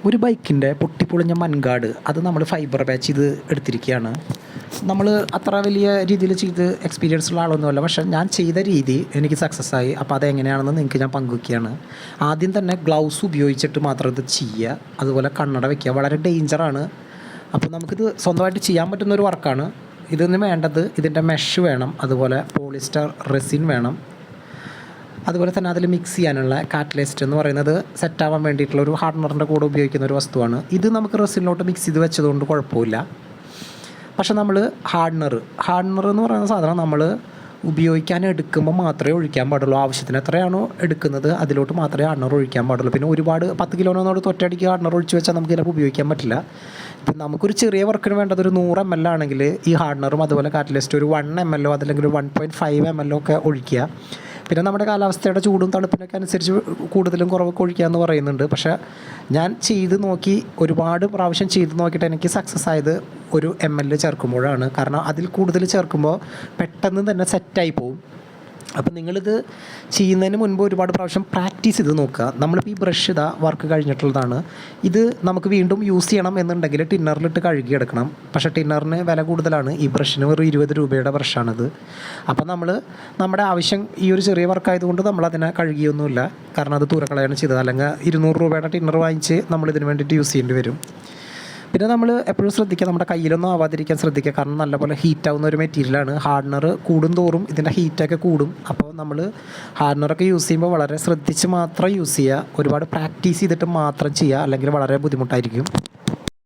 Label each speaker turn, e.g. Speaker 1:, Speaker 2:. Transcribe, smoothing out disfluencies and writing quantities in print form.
Speaker 1: ഒരു ബൈക്കിൻ്റെ പൊട്ടിപ്പൊളിഞ്ഞ മൺകാട് അത് നമ്മൾ ഫൈബർ പാച്ച് ചെയ്ത് എടുത്തിരിക്കുകയാണ്. നമ്മൾ അത്ര വലിയ രീതിയിൽ ചെയ്ത് എക്സ്പീരിയൻസ് ഉള്ള ആളൊന്നുമല്ല, പക്ഷേ ഞാൻ ചെയ്ത രീതി എനിക്ക് സക്സസ് ആയി. അപ്പോൾ അതെങ്ങനെയാണെന്ന് നിങ്ങൾക്ക് ഞാൻ പങ്കുവയ്ക്കുകയാണ്. ആദ്യം തന്നെ ഗ്ലൗസ് ഉപയോഗിച്ചിട്ട് മാത്രം ഇത് ചെയ്യുക, അതുപോലെ കണ്ണട വയ്ക്കുക. വളരെ ഡേഞ്ചറാണ്. അപ്പോൾ നമുക്കിത് സ്വന്തമായിട്ട് ചെയ്യാൻ പറ്റുന്നൊരു വർക്കാണ്. ഇതിന് വേണ്ടത് ഇതിൻ്റെ മെഷ് വേണം, അതുപോലെ പോളിസ്റ്റർ റെസിൻ വേണം, അതുപോലെ തന്നെ അതിൽ മിക്സ് ചെയ്യാനുള്ള കാറ്റലിസ്റ്റ് എന്ന് പറയുന്നത് സെറ്റാവാൻ വേണ്ടിയിട്ടുള്ള ഒരു ഹാർഡ്നറിൻ്റെ കൂടെ ഉപയോഗിക്കുന്ന ഒരു വസ്തുവാണ്. ഇത് നമുക്ക് റെസിനിലോട്ട് മിക്സ് ചെയ്ത് വെച്ചതുകൊണ്ട് കുഴപ്പമില്ല. പക്ഷെ നമ്മൾ ഹാർഡ്നർ എന്ന് പറയുന്ന സാധനം നമ്മൾ ഉപയോഗിക്കാൻ എടുക്കുമ്പോൾ മാത്രമേ ഒഴിക്കാൻ പാടുള്ളൂ. ആവശ്യത്തിന് എത്രയാണോ എടുക്കുന്നത് അതിലോട്ട് മാത്രമേ ഹാർഡ്നർ ഒഴിക്കാൻ പാടുള്ളൂ. പിന്നെ ഒരുപാട് 10 കിലോനോട് തൊറ്റടിക്ക് ഹാർഡ്നർ ഒഴിച്ച് വെച്ചാൽ നമുക്ക് ചിലപ്പോൾ ഉപയോഗിക്കാൻ പറ്റില്ല. ഇപ്പം നമുക്കൊരു ചെറിയ വർക്കിന് വേണ്ടത് ഒരു 100 ml ആണെങ്കിൽ ഈ ഹാർഡ്നറും അതുപോലെ കാറ്റലിസ്റ്റ് ഒരു 1 ml അതല്ലെങ്കിൽ 1.5 ml ഒക്കെ ഒഴിക്കുക. പിന്നെ നമ്മുടെ കാലാവസ്ഥയുടെ ചൂടും തണുപ്പിനൊക്കെ അനുസരിച്ച് കൂടുതലും കുറവൊക്കെ ഒഴിക്കുക എന്ന് പറയുന്നുണ്ട്. പക്ഷേ ഞാൻ ചെയ്ത് നോക്കി, ഒരുപാട് പ്രാവശ്യം ചെയ്ത് നോക്കിയിട്ട് എനിക്ക് സക്സസ് ആയത് 1 ml ചേർക്കുമ്പോഴാണ്. കാരണം അതിൽ കൂടുതൽ ചേർക്കുമ്പോൾ പെട്ടെന്ന് തന്നെ സെറ്റായി പോവും. അപ്പം നിങ്ങളിത് ചെയ്യുന്നതിന് മുൻപ് ഒരുപാട് പ്രാവശ്യം പ്രാക്ടീസ് ചെയ്ത് നോക്കുക. നമ്മളിപ്പോൾ ഈ ബ്രഷ് വർക്ക് കഴിഞ്ഞിട്ടുള്ളതാണ്. ഇത് നമുക്ക് വീണ്ടും യൂസ് ചെയ്യണം എന്നുണ്ടെങ്കിൽ ടിന്നറിലിട്ട് കഴുകിയെടുക്കണം. പക്ഷേ ടിന്നറിന് വില കൂടുതലാണ്. ഈ ബ്രഷിന് ഒരു 20 രൂപയുടെ ബ്രഷാണിത്. അപ്പം നമ്മുടെ ആവശ്യം ഈ ഒരു ചെറിയ വർക്കായതുകൊണ്ട് നമ്മളതിനെ കഴുകിയൊന്നുമില്ല. കാരണം അത് തൂരക്കളയാണ് ചെയ്തത്. അല്ലെങ്കിൽ 200 രൂപയുടെ ടിന്നർ വാങ്ങിച്ച് നമ്മളിതിന് വേണ്ടിയിട്ട് യൂസ് ചെയ്യേണ്ടി വരും. പിന്നെ നമ്മൾ എപ്പോഴും ശ്രദ്ധിക്കുക, നമ്മുടെ കയ്യിലൊന്നും ആവാതിരിക്കാൻ ശ്രദ്ധിക്കുക. കാരണം നല്ലപോലെ ഹീറ്റാവുന്ന ഒരു മെറ്റീരിയലാണ്. ഹാർഡ്നർ കൂടും തോറും ഇതിൻ്റെ ഹീറ്റൊക്കെ കൂടും. അപ്പോൾ നമ്മൾ ഹാർഡ്നറൊക്കെ യൂസ് ചെയ്യുമ്പോൾ വളരെ ശ്രദ്ധിച്ച് മാത്രം യൂസ് ചെയ്യുക. ഒരുപാട് പ്രാക്ടീസ് ചെയ്തിട്ട് മാത്രം ചെയ്യുക, അല്ലെങ്കിൽ വളരെ ബുദ്ധിമുട്ടായിരിക്കും.